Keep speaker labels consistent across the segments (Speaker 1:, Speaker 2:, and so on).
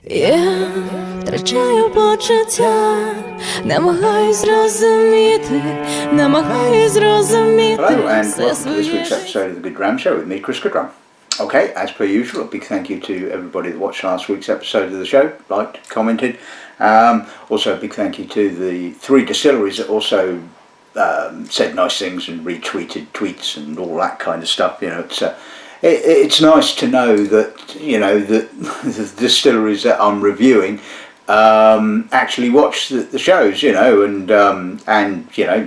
Speaker 1: Я втрачаю почуття, намагаюсь зрозуміти,
Speaker 2: Hello and
Speaker 1: все
Speaker 2: welcome to this
Speaker 1: своє
Speaker 2: week's episode of the Goodrum Show with me, Chris Goodrum. Okay, as per usual, a big thank you to everybody that watched last week's episode of the show, liked, commented. Also a big thank you to the 3 distilleries that also said nice things and retweeted tweets and all that kind of stuff. You know, it's nice to know that, you know, that the distilleries that I'm reviewing actually watch the shows, you know, and you know,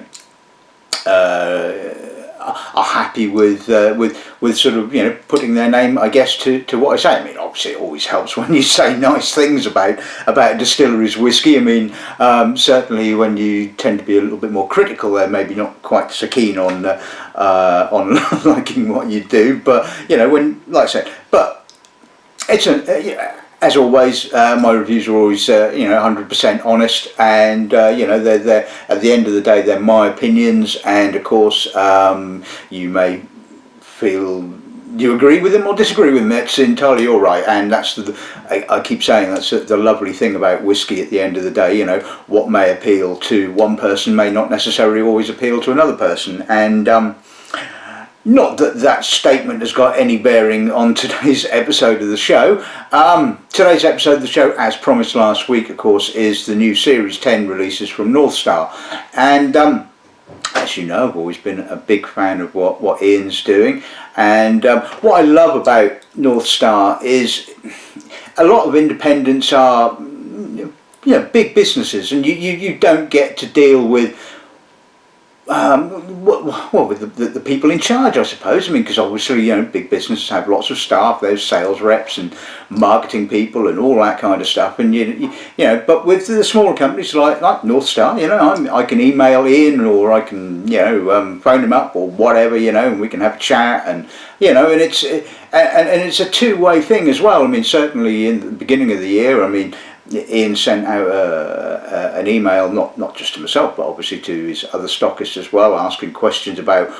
Speaker 2: are happy with sort of, you know, putting their name, I guess, to what I say. I mean, obviously it always helps when you say nice things about a distillery's whiskey. I mean, certainly when you tend to be a little bit more critical, they're maybe not quite so keen on liking what you do. But you know, when, like I said, but it's as always, my reviews are always, you know, 100% honest, and you know, they're at the end of the day, they're my opinions, and of course, you may feel you agree with them or disagree with them. It's entirely your right, and that's I keep saying that's the lovely thing about whiskey. At the end of the day, you know, what may appeal to one person may not necessarily always appeal to another person, and not that that statement has got any bearing on today's episode of the show. Today's episode of the show, as promised last week, of course, is the new Series 10 releases from North Star. And as you know, I've always been a big fan of what Ian's doing. And what I love about North Star is a lot of independents are, you know, big businesses, and you don't get to deal with with the people in charge, I suppose. I mean, because obviously, you know, big businesses have lots of staff. There's sales reps and marketing people and all that kind of stuff. And you know, but with the smaller companies like North Star, you know, I can email Ian, or I can, you know, phone him up or whatever, you know, and we can have a chat, and you know, and it's a two-way thing as well. I mean, certainly in the beginning of the year, I mean, Ian sent out an email, not just to myself, but obviously to his other stockists as well, asking questions about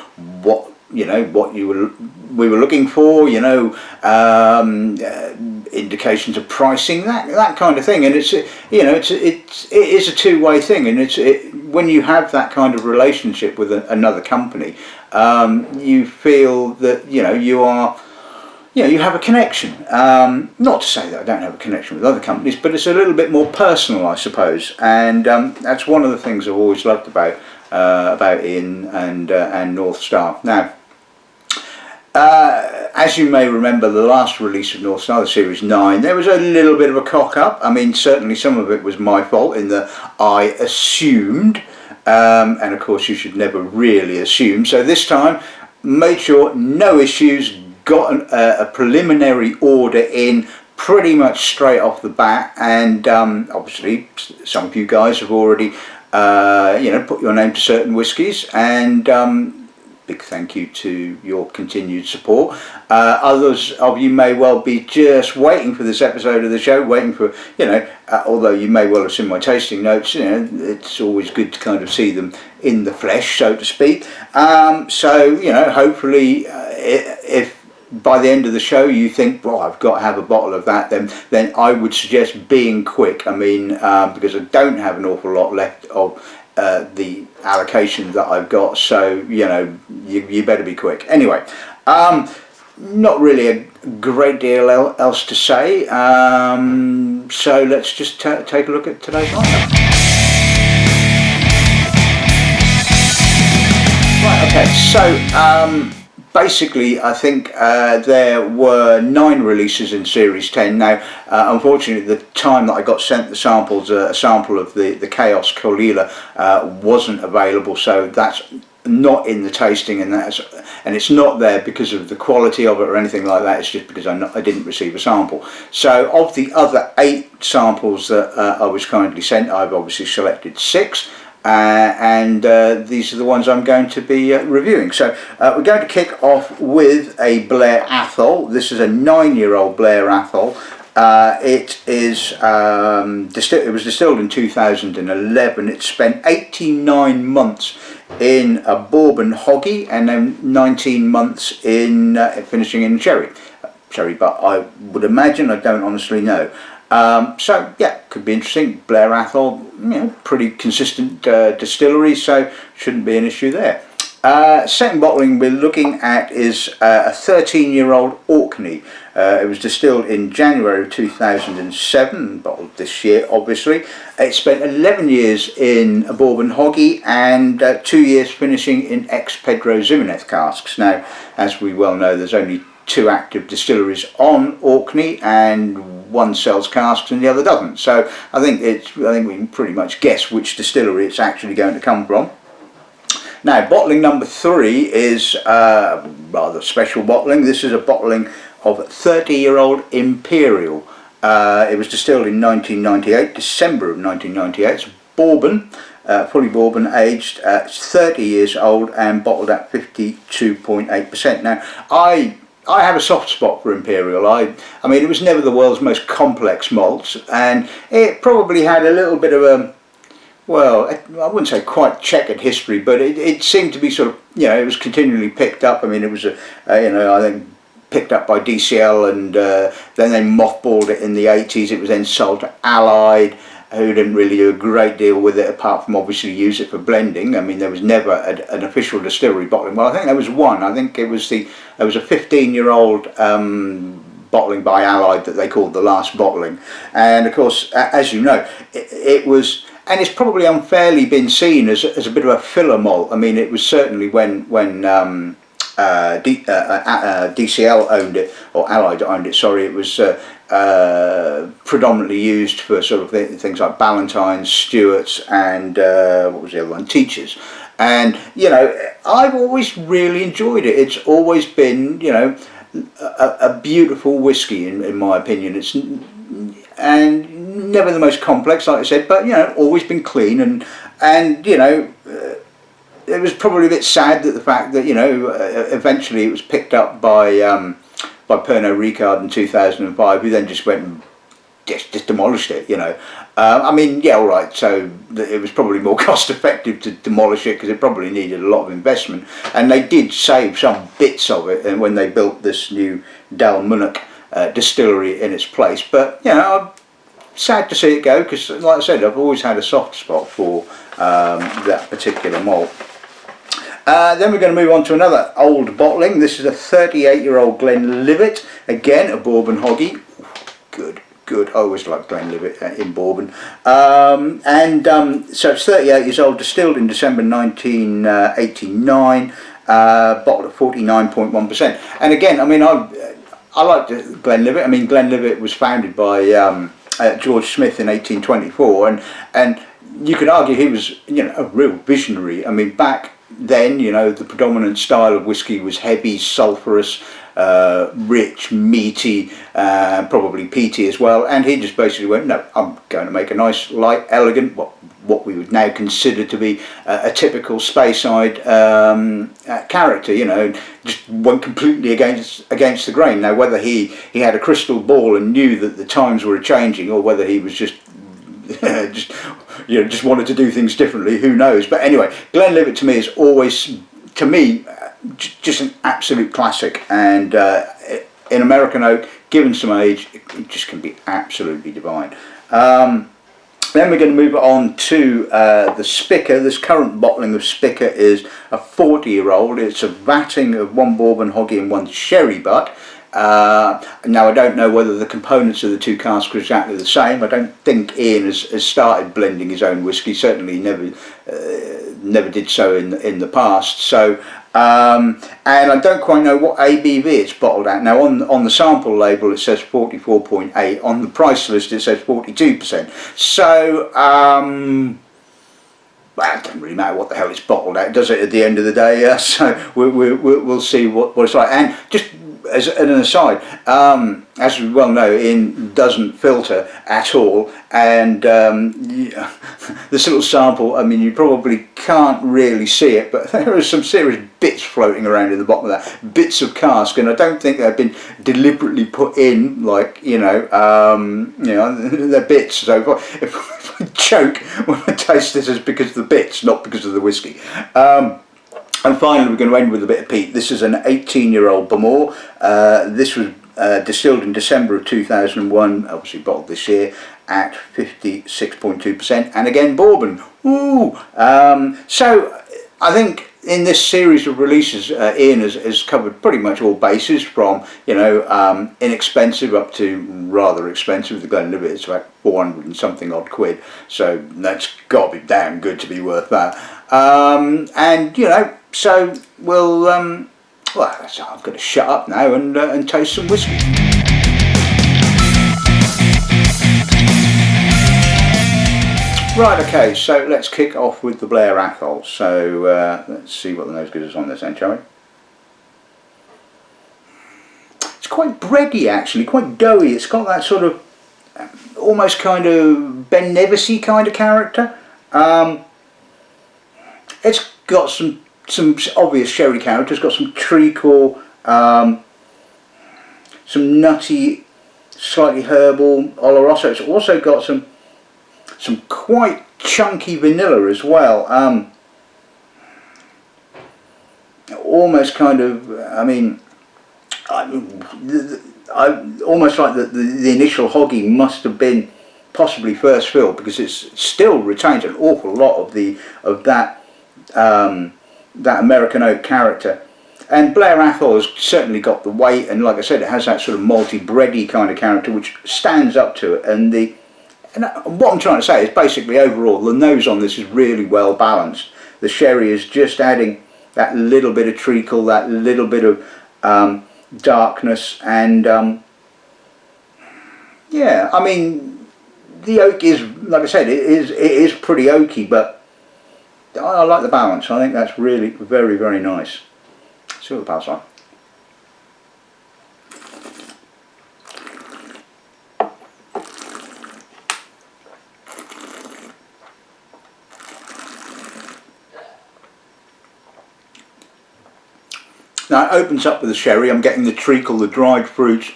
Speaker 2: what, you know, what we were looking for, you know, indications of pricing, that kind of thing. And it's, you know, it is a two-way thing, and when you have that kind of relationship with another company, you feel that, you know, you have a connection. Not to say that I don't have a connection with other companies, but it's a little bit more personal, I suppose. And that's one of the things I've always loved about Ian and North Star. Now, as you may remember, the last release of North Star, the Series 9, there was a little bit of a cock-up. I mean, certainly some of it was my fault in that I assumed, and of course you should never really assume. So this time, made sure no issues, got a preliminary order in pretty much straight off the bat, and obviously some of you guys have already you know, put your name to certain whiskies, and big thank you to your continued support. Others of you may well be just waiting for this episode of the show, waiting for, you know, although you may well have seen my tasting notes, you know, it's always good to kind of see them in the flesh, so to speak. So, you know, hopefully if by the end of the show you think, well, I've got to have a bottle of that, then I would suggest being quick. I mean, because I don't have an awful lot left of the allocation that I've got, so, you know, you better be quick. Anyway, not really a great deal else to say, so let's just take a look at today's lineup. Right, okay, so basically, I think there were 9 releases in Series 10. Now, unfortunately, at the time that I got sent the samples, a sample of the Chaos Kolila wasn't available, so that's not in the tasting, and it's not there because of the quality of it or anything like that. It's just because I didn't receive a sample. So of the other 8 samples that I was kindly sent, I've obviously selected 6. And these are the ones I'm going to be reviewing. So we're going to kick off with a Blair Athol. This is a 9-year-old Blair Athol. It was distilled in 2011. It spent 89 months in a bourbon hoggy, and then 19 months in finishing in sherry. But I would imagine, I don't honestly know, So yeah, could be interesting. Blair Athol, pretty consistent distillery, so shouldn't be an issue there. Second bottling we're looking at is a 13-year-old Orkney. It was distilled in January of 2007, bottled this year obviously. It spent 11 years in a bourbon hoggy and 2 years finishing in ex-Pedro Ximenez casks. Now, as we well know, there's only 2 active distilleries on Orkney, and one sells casks and the other doesn't. So I think we can pretty much guess which distillery it's actually going to come from. Now, bottling number 3 is rather special bottling. This is a bottling of 30-year-old Imperial. It was distilled in 1998, December of 1998. It's bourbon, fully bourbon aged. It's 30 years old and bottled at 52.8%. Now, I have a soft spot for Imperial. I mean, it was never the world's most complex malt, and it probably had a little bit of a, well, I wouldn't say quite checkered history, but it seemed to be sort of, it was continually picked up. I mean, it was I think picked up by DCL, and then they mothballed it in the 80s. It was then sold to Allied, who didn't really do a great deal with it, apart from obviously use it for blending. I mean, there was never an official distillery bottling. Well, I think there was one. I think there was a 15-year-old bottling by Allied that they called the last bottling. And of course, as you know, it was, and it's probably unfairly been seen as a bit of a filler malt. I mean, it was certainly when DCL owned it, or Allied owned it, sorry, it was predominantly used for sort of things like Ballantynes, Stewart's, and what was the other one, Teachers. And I've always really enjoyed it. It's always been a beautiful whiskey in my opinion. It's and never the most complex, like I said, but always been clean, and it was probably a bit sad that the fact that eventually it was picked up by Pernod Ricard in 2005, who then just went and just demolished it. I mean, yeah, all right. So it was probably more cost effective to demolish it because it probably needed a lot of investment, and they did save some bits of it, and when they built this new Dalmunnock distillery in its place. But I'm sad to see it go because, like I said, I've always had a soft spot for that particular malt. Then we're going to move on to another old bottling. This is a 38-year-old Glenlivet, again a bourbon hoggy. Good. I always like Glenlivet in bourbon. So it's 38 years old, distilled in December 1989, bottled at 49.1%. And again, I mean, I like Glenlivet. I mean, Glenlivet was founded by George Smith in 1824, and you could argue he was a real visionary. I mean, back then, the predominant style of whiskey was heavy, sulphurous, rich, meaty, probably peaty as well, and he just basically went, no, I'm going to make a nice, light, elegant, what we would now consider to be a typical Speyside character, just went completely against the grain. Now, whether he had a crystal ball and knew that the times were changing, or whether he was just just wanted to do things differently, who knows. But anyway, Glenlivet to me is always, just an absolute classic, and in American oak, given some age, it just can be absolutely divine. Then we're going to move on to the Spica. This current bottling of Spica is a 40-year-old. It's a vatting of 1 bourbon hoggy and 1 sherry butt. Now, I don't know whether the components of the 2 casks are exactly the same. I don't think Ian has started blending his own whiskey. Certainly never did so in the past. So, and I don't quite know what ABV it's bottled at. Now, on the sample label it says 44.8. On the price list it says 42%. So, well, it doesn't really matter what the hell it's bottled at, does it, at the end of the day? So we'll see what it's like. And just as an aside, as we well know, Ian doesn't filter at all, and this little sample, I mean, you probably can't really see it, but there are some serious bits floating around in the bottom of that, bits of cask, and I don't think they've been deliberately put in, like, they're bits. So if I choke when I taste this, it's because of the bits, not because of the whiskey. And finally, we're going to end with a bit of peat. This is an 18-year-old Bowmore. This was distilled in December of 2001, obviously bottled this year at 56.2%, and again bourbon. Ooh! So I think in this series of releases, Ian has covered pretty much all bases, from inexpensive up to rather expensive. The Glenlivet is about 400 and something odd quid, so that's got to be damn good to be worth that. And so we'll well, so I'm going to shut up now and taste some whiskey. Right, okay, so let's kick off with the Blair Athol. So let's see what the nose gives us on this end, shall we? It's quite bready actually, quite doughy. It's got that sort of almost kind of Ben Nevis-y kind of character. It's got some obvious sherry character. It's got some treacle, some nutty, slightly herbal oloroso. It's also got some quite chunky vanilla as well. Almost kind of, I mean, I almost like the initial hoggy must have been possibly first filled, because it still retains an awful lot of that American oak character. And Blair Athol has certainly got the weight, and like I said, it has that sort of malty bready kind of character which stands up to it. And what I'm trying to say is basically overall the nose on this is really well balanced. The sherry is just adding that little bit of treacle, that little bit of darkness, and yeah, I mean the oak is, like I said, it is pretty oaky, but I like the balance. I think that's really very, very nice. See what the pal's like. Now it opens up with the sherry. I'm getting the treacle, the dried fruits,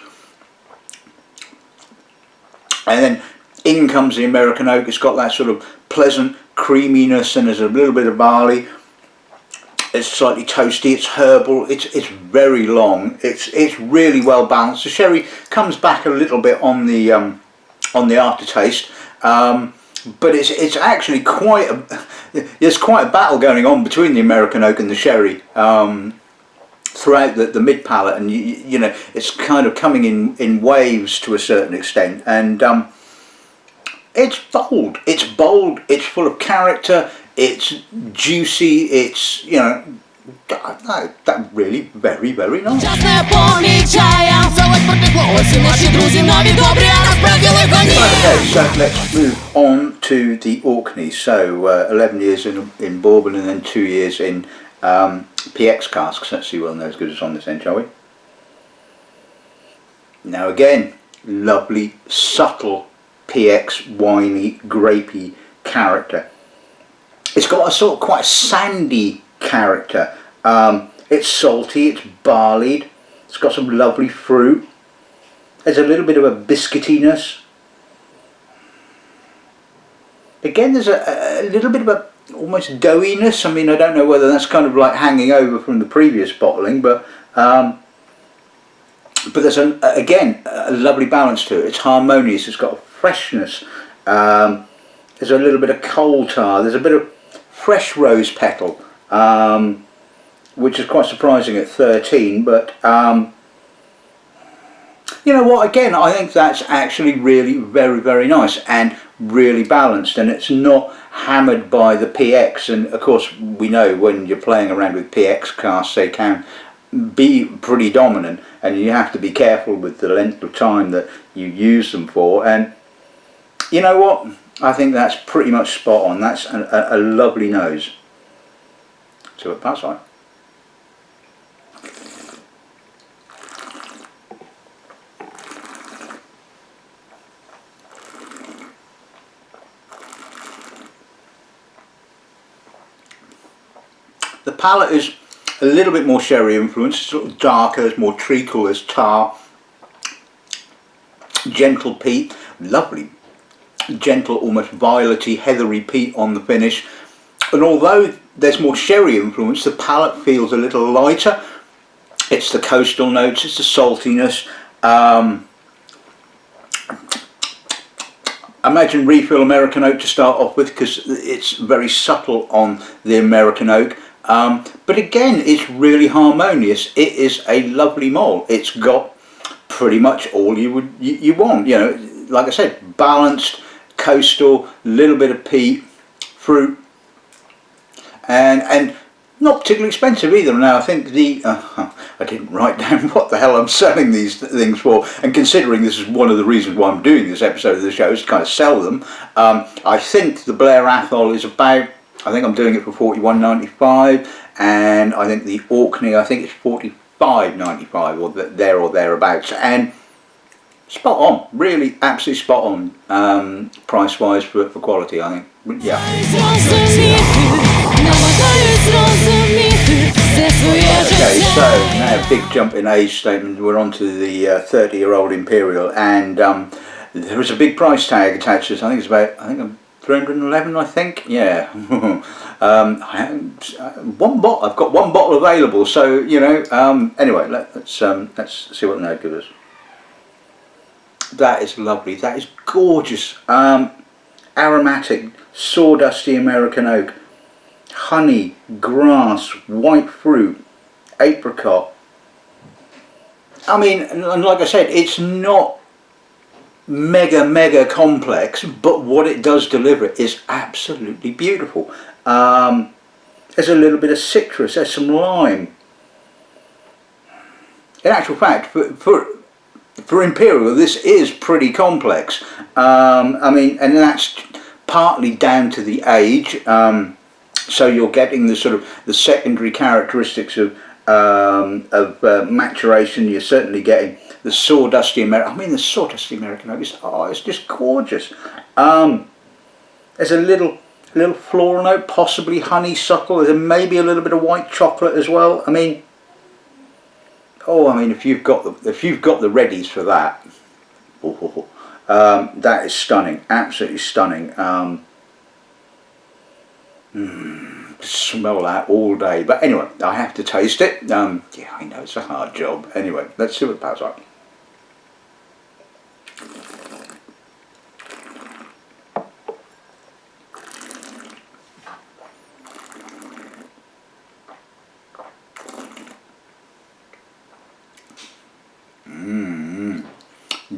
Speaker 2: and then in comes the American oak. It's got that sort of pleasant creaminess, and there's a little bit of barley. It's slightly toasty. It's herbal. It's very long. It's really well balanced. The sherry comes back a little bit on the aftertaste, but it's actually there's quite a battle going on between the American oak and the sherry throughout the mid palate, and you know it's kind of coming in waves to a certain extent, and it's bold, it's full of character, it's juicy, it's, you know, that really very, very nice. Okay, so let's move on to the Orkney. So 11 years in bourbon and then 2 years in PX casks. Let's see what those gives us on this end, shall we? Now again, lovely, subtle PX, winey, grapey character. It's got a sort of quite sandy character. It's salty, it's barleyed, it's got some lovely fruit. There's a little bit of a biscuitiness. Again, there's a little bit of a almost doughiness. I mean, I don't know whether that's kind of like hanging over from the previous bottling, but there's again a lovely balance to it. It's harmonious. It's got a freshness. There's a little bit of coal tar. There's a bit of fresh rose petal, which is quite surprising at 13. But you know what? Again, I think that's actually really very, very nice and really balanced, and it's not hammered by the PX. And of course, we know when you're playing around with PX casks, they can be pretty dominant, and you have to be careful with the length of time that you use them for. And you know what? I think that's pretty much spot on. That's a lovely nose. So it pass on. The palate is a little bit more sherry influenced, sort of darker, there's more treacle, there's tar, gentle peat, lovely, gentle, almost violety, heathery peat on the finish. And although there's more sherry influence, the palate feels a little lighter. It's the coastal notes, it's the saltiness, Imagine refill American oak to start off with, because it's very subtle on the American oak. But again, it's really harmonious. It is a lovely malt. It's got pretty much all you want. You know, like I said, balanced, coastal, little bit of peat, fruit, and not particularly expensive either. Now I think I didn't write down what the hell I'm selling these things for, and considering this is one of the reasons why I'm doing this episode of the show, is to kind of sell them. I think the Blair Athol is about, I think I'm doing it for $41.95, and I think the Orkney, I think it's $45.95 or there or thereabouts, and spot on, really absolutely spot on price wise for quality, I think. Yeah. Okay, so now a big jump in age statement. We're on to the 30-year-old Imperial, and there is a big price tag attached to this. I think it's about, I'm 311, I think. Yeah. One bottle. I've got one bottle available, so you know. Anyway, let's see what the note gives us. That is lovely. That is gorgeous. Aromatic, sawdusty American oak, honey, grass, white fruit, apricot. I mean, and like I said, it's not mega complex, but what it does deliver is absolutely beautiful. There's a little bit of citrus, there's some lime. In actual fact, for Imperial, this is pretty complex. I mean, and that's partly down to the age. So you're getting the sort of the secondary characteristics of maturation. You're certainly getting the sawdusty American. I mean, the sawdusty American oak is, it's just gorgeous. There's a little floral note, possibly honeysuckle. There's maybe a little bit of white chocolate as well. I mean, if you've got the readies for that, that is stunning, absolutely stunning. Smell that all day, but anyway, I have to taste it. Yeah, I know it's a hard job. Anyway, let's see what it passes like.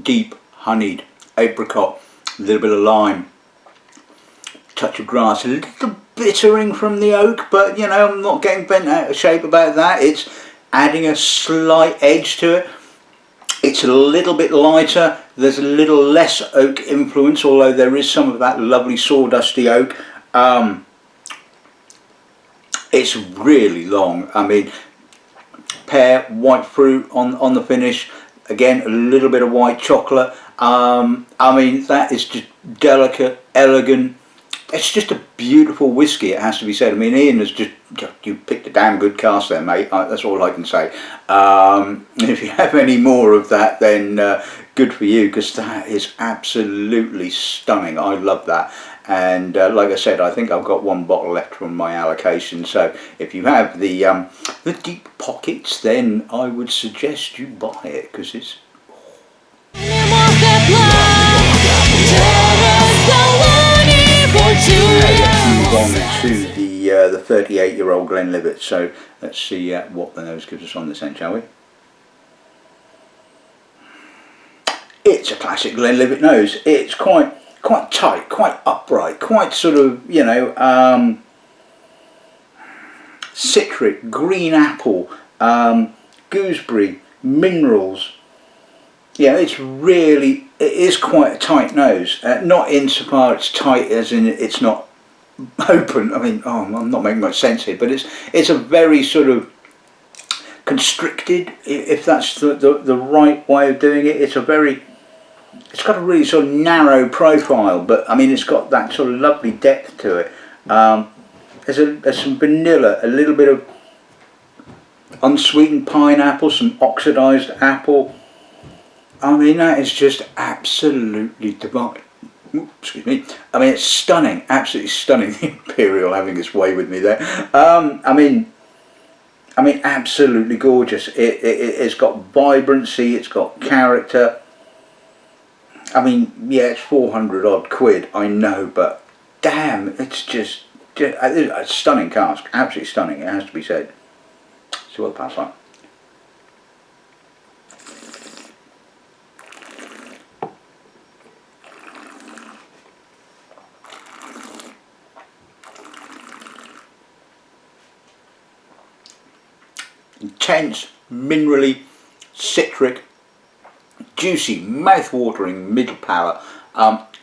Speaker 2: Deep honeyed apricot, a little bit of lime, touch of grass, a little bittering from the oak, but you know, I'm not getting bent out of shape about that. It's adding a slight edge to it. It's a little bit lighter. There's a little less oak influence, although there is some of that lovely sawdusty oak. It's really long. I mean, pear, white fruit on the finish. Again, a little bit of white chocolate. I mean, that is just delicate, elegant. It's just a beautiful whiskey, it has to be said. I mean, Ian has you picked a damn good cast there, mate. That's all I can say. If you have any more of that, then good for you, because that is absolutely stunning. I love that. And like I said, I think I've got one bottle left from my allocation. So if you have the deep pockets, then I would suggest you buy it, because it's... Let's move on to the 38-year-old Glenlivet. So let's see what the nose gives us on this end, shall we? It's a classic Glenlivet nose. It's quite tight, quite upright, quite sort of, you know, citric, green apple, gooseberry, minerals. Yeah, it is quite a tight nose. Not insofar it's tight as in it's not open. I mean, I'm not making much sense here, but it's a very sort of constricted, if that's the right way of doing it. It's got a really sort of narrow profile, but I mean, it's got that sort of lovely depth to it. There's some vanilla, a little bit of unsweetened pineapple, some oxidized apple. I mean, that is just absolutely divine. Excuse me. I mean, it's stunning, absolutely stunning. The Imperial having its way with me there. I mean, I mean, absolutely gorgeous. It's got vibrancy, it's got character. I mean, yeah, it's 400 odd quid, I know, but damn, it's just a stunning cask, absolutely stunning, it has to be said. See what the pass like. Intense, minerally, citric, juicy, mouth-watering middle palate.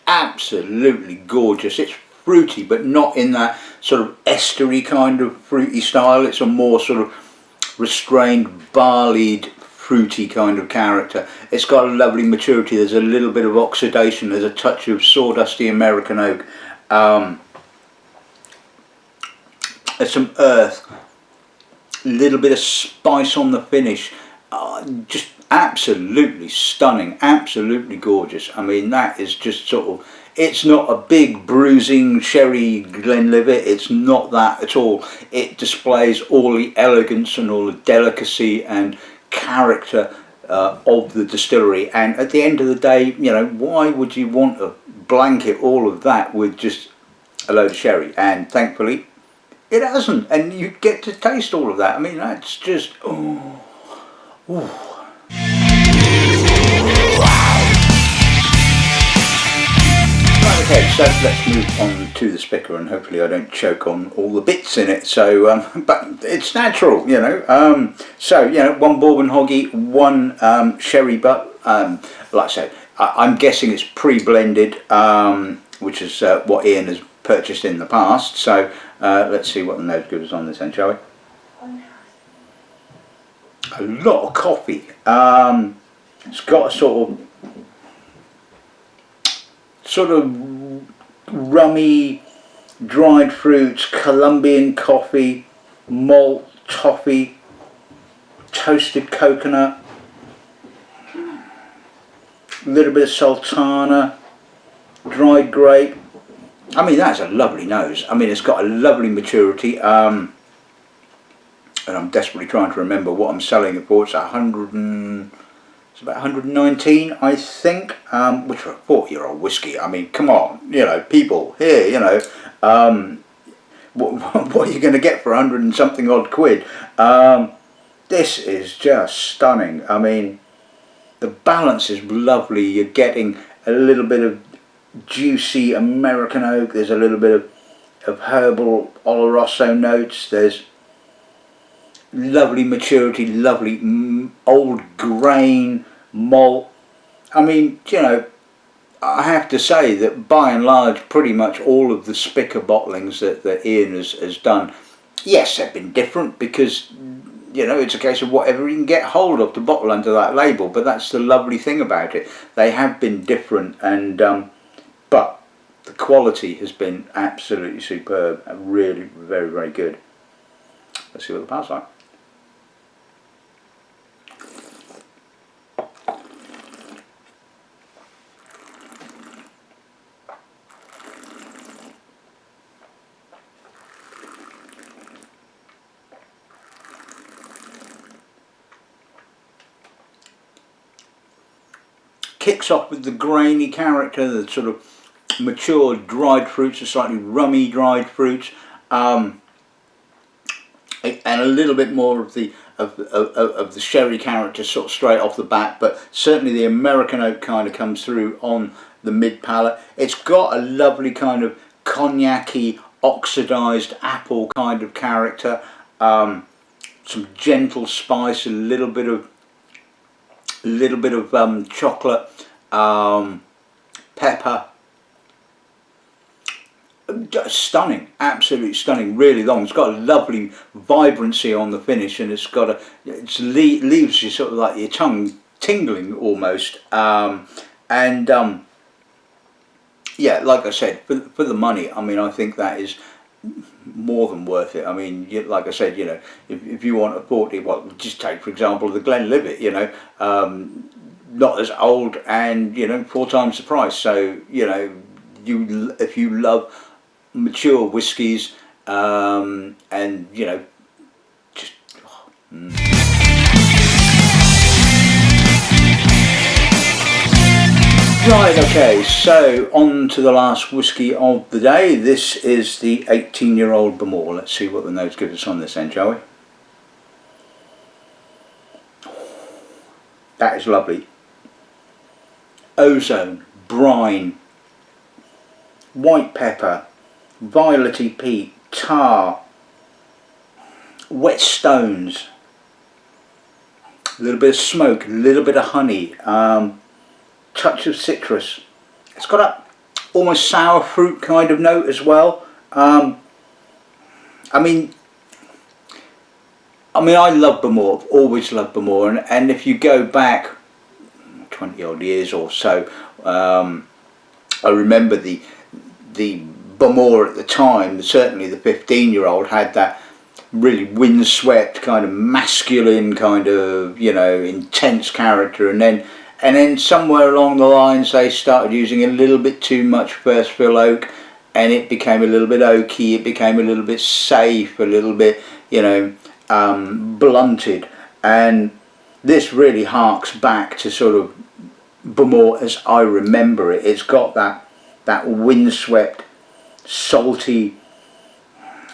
Speaker 2: Absolutely gorgeous. It's fruity, but not in that sort of estery kind of fruity style. It's a more sort of restrained, barleyed, fruity kind of character. It's got a lovely maturity. There's a little bit of oxidation. There's a touch of sawdusty American oak. There's some earth. A little bit of spice on the finish. Just absolutely stunning, absolutely gorgeous. I mean, that is just sort of, it's not a big bruising sherry Glenlivet, it's not that at all. It displays all the elegance and all the delicacy and character of the distillery, and at the end of the day, you know, why would you want to blanket all of that with just a load of sherry? And thankfully it hasn't, and you get to taste all of that. I mean, that's just, oh, oh. Right, okay, so let's move on to the Spica, and hopefully I don't choke on all the bits in it. So, but it's natural, you know. So, you know, one bourbon hoggy, one sherry butt. Like I said, I'm guessing it's pre-blended, which is what Ian has purchased in the past. So let's see what the nose good is on this end, shall we? A lot of coffee. It's got a sort of rummy, dried fruits, Colombian coffee, malt, toffee, toasted coconut, a little bit of sultana, dried grape. I mean, that's a lovely nose. I mean, it's got a lovely maturity. And I'm desperately trying to remember what I'm selling it for. It's about 119, I think, which for a 40-year-old whiskey. I mean, come on, you know, people here, you know, what are you going to get for 100 and something odd quid? This is just stunning. I mean, the balance is lovely. You're getting a little bit of juicy American oak. There's a little bit of herbal Oloroso notes. There's lovely maturity, lovely old grain, malt. I mean, you know, I have to say that by and large, pretty much all of the Spica bottlings that Ian has done, yes, they've been different because, you know, it's a case of whatever you can get hold of to bottle under that label. But that's the lovely thing about it. They have been different, and but the quality has been absolutely superb. Really, very, very good. Let's see what the pal's like. Kicks off with the grainy character, the sort of mature dried fruits, the slightly rummy dried fruits, and a little bit more of the sherry character sort of straight off the bat. But certainly the American oak kind of comes through on the mid palate. It's got a lovely kind of cognac-y, oxidised apple kind of character, some gentle spice, a little bit of chocolate, pepper. Just stunning, absolutely stunning, really long. It's got a lovely vibrancy on the finish, and it's got leaves you sort of like your tongue tingling almost. Yeah, like I said, for the money, I mean, I think that is more than worth it. I mean, like I said, you know, if you want a 40, well, just take for example the Glenlivet, you know, not as old and, you know, 4 times the price. So, you know, if you love mature whiskies, and, you know, just Right, okay, so on to the last whisky of the day. This is the 18-year-old Bowmore. Let's see what the nose gives us on this end, shall we? That is lovely. Ozone, brine, white pepper, violety peat, tar, wet stones, a little bit of smoke, a little bit of honey, touch of citrus. It's got a almost sour fruit kind of note as well. I mean I love Bowmore, I've always loved Bowmore, and if you go back 20 odd years or so, I remember the Bowmore at the time, certainly the 15-year-old, had that really windswept kind of masculine kind of, you know, intense character, and then somewhere along the lines they started using a little bit too much first fill oak, and it became a little bit oaky, it became a little bit safe, a little bit, you know, blunted, and this really harks back to sort of Bowmore as I remember it. It's got that windswept, salty,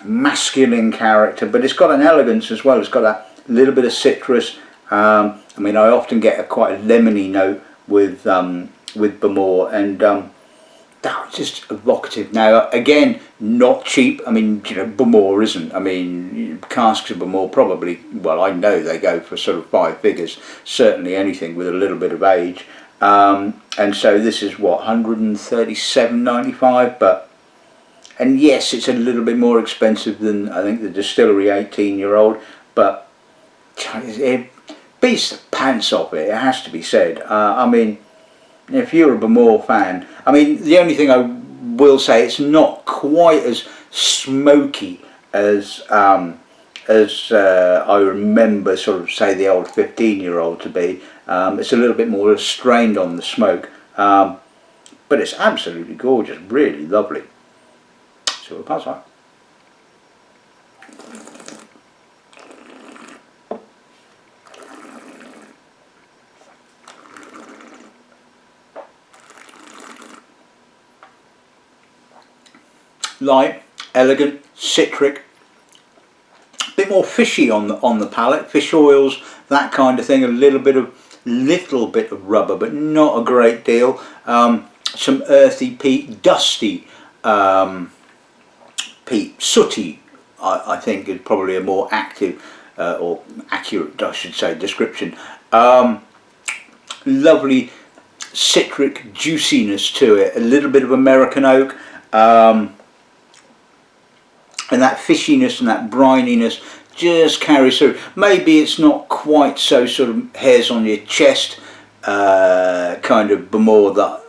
Speaker 2: masculine character, but it's got an elegance as well. It's got that little bit of citrus. I mean, I often get quite a lemony note with Bowmore, and that was just evocative. Now, again, not cheap. I mean, you know, Bowmore isn't. I mean, casks of Bowmore probably, well, I know they go for sort of 5 figures. Certainly anything with a little bit of age. And so this is what, 137.95, but, and yes, it's a little bit more expensive than I think the distillery 18-year-old, but it beats the pants off it, it has to be said. I mean, if you're a Bowmore fan, I mean, the only thing I will say, it's not quite as smoky as I remember sort of, say, the old 15-year-old to be. It's a little bit more restrained on the smoke, but it's absolutely gorgeous, really lovely. So we'll pass on. Light, elegant, citric, a bit more fishy on the palate, fish oils, that kind of thing. A little bit of rubber, but not a great deal. Some earthy peat, dusty peat, sooty, I think is probably a more active or accurate, I should say, description. Lovely citric juiciness to it, a little bit of American oak, and that fishiness and that brininess just carries through. Maybe it's not quite so sort of hairs on your chest kind of Bowmore that,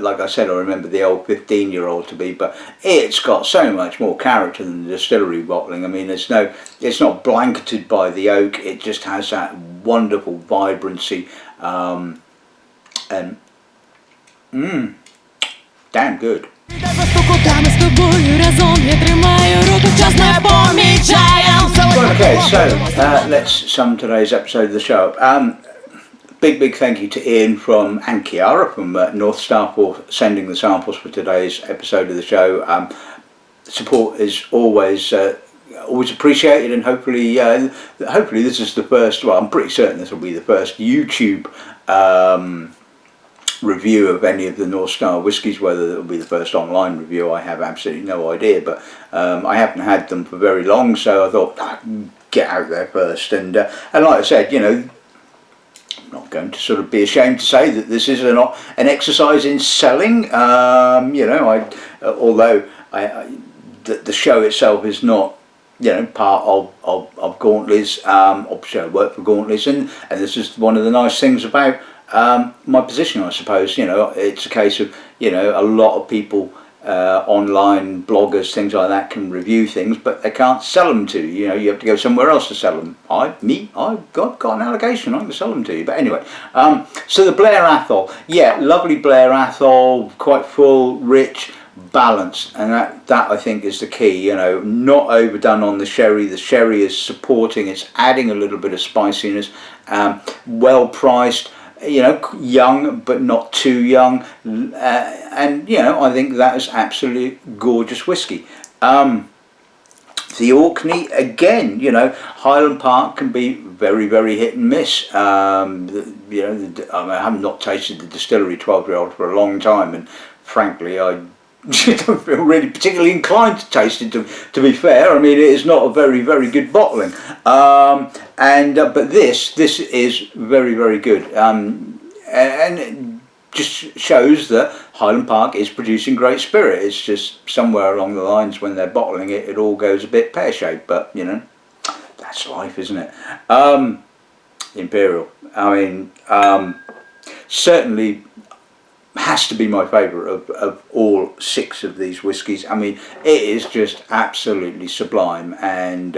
Speaker 2: like I said, I remember the old 15-year-old to be, but it's got so much more character than the distillery bottling. I mean, it's not blanketed by the oak, it just has that wonderful vibrancy, and damn good. Okay, so let's sum today's episode of the show up. Big thank you to Ian and Kiara from North Star for sending the samples for today's episode of the show. Support is always appreciated, and hopefully this is the first, well, I'm pretty certain this will be the first YouTube review of any of the North Star whiskies. Whether it will be the first online review, I have absolutely no idea, but I haven't had them for very long, so I thought get out there first, and like I said, you know, I'm not going to sort of be ashamed to say that this is an exercise in selling. You know, although the show itself is not, you know, part of Gauntlet's. Obviously I work for Gauntlet's, and this is one of the nice things about my position, I suppose. You know, it's a case of, you know, a lot of people online, bloggers, things like that, can review things, but they can't sell them to you. You know, you have to go somewhere else to sell them. I've got an allegation, I can sell them to you. But anyway, so the Blair Athol, yeah, lovely Blair Athol, quite full, rich, balanced, and that I think is the key. You know, not overdone on the sherry. The sherry is supporting, it's adding a little bit of spiciness, well priced, you know, young but not too young, and you know, I think that is absolutely gorgeous whiskey. The Orkney, again, you know, Highland Park can be very, very hit and miss. You know, I have not tasted the distillery 12-year-old for a long time, and frankly, I don't feel really particularly inclined to taste it. To be fair, I mean, it is not a very, very good bottling. But this is very, very good, and it just shows that Highland Park is producing great spirit. It's just somewhere along the lines when they're bottling it, it all goes a bit pear-shaped. But you know, that's life, isn't it? Imperial. I mean, certainly has to be my favourite of all 6 of these whiskies. I mean, it is just absolutely sublime, and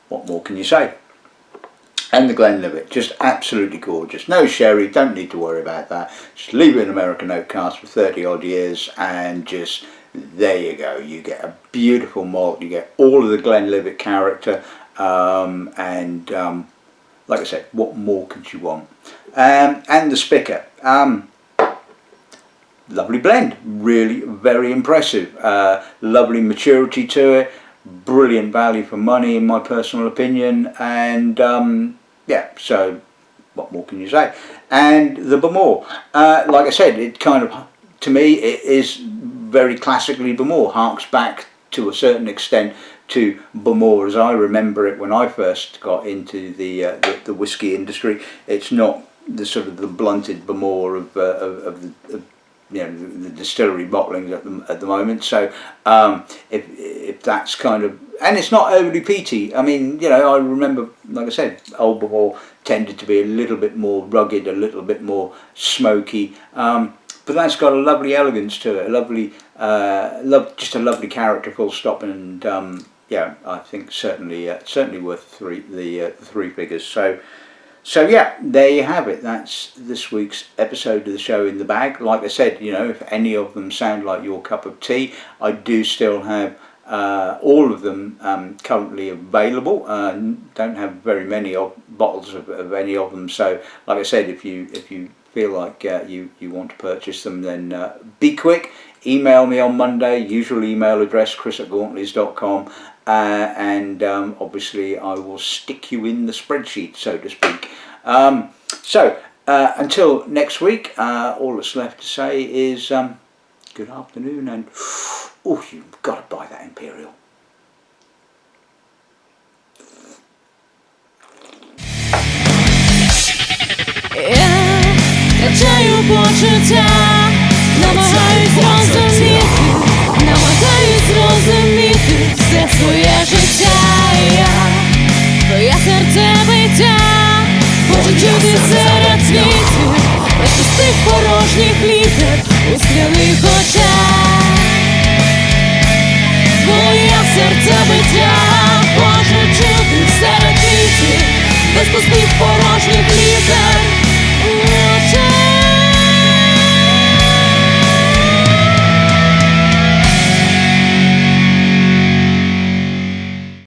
Speaker 2: what more can you say? And the Glenlivet, just absolutely gorgeous. No sherry, don't need to worry about that. Just leave it in American oak cask for 30 odd years, and just there you go. You get a beautiful malt, you get all of the Glenlivet character, like I said, what more could you want? And the Spica, lovely blend, really very impressive, lovely maturity to it, brilliant value for money in my personal opinion, and yeah, so what more can you say? And the Bowmore, like I said, it kind of, to me, it is very classically Bowmore, harks back to a certain extent to Bowmore as I remember it when I first got into the whiskey industry. It's not the sort of the blunted Bowmore of the you know, the distillery bottlings at the moment. So if that's kind of, and it's not overly peaty. I mean, you know, I remember, like I said, old Bowmore tended to be a little bit more rugged, a little bit more smoky, but that's got a lovely elegance to it, a lovely just a lovely character, full stop. And yeah, I think certainly worth the 3 figures. So yeah, there you have it. That's this week's episode of the show in the bag. Like I said, you know, if any of them sound like your cup of tea, I do still have all of them currently available. Don't have very many bottles of any of them. So, like I said, if you feel like you want to purchase them, then be quick. Email me on Monday. Usual email address, chris@gauntleys.com. And obviously I will stick you in the spreadsheet, so to speak. Until next week, all that's left to say is good afternoon, and oh, you've got to buy that Imperial.
Speaker 1: Я втрачаю почуття, намагаюсь розуміти все своє життя. Твоє серце биття, хочу чути серед світів, без пустих порожніх літер у скляних очах. Твоє серце биття, хочу чути серед світів, без пустих порожніх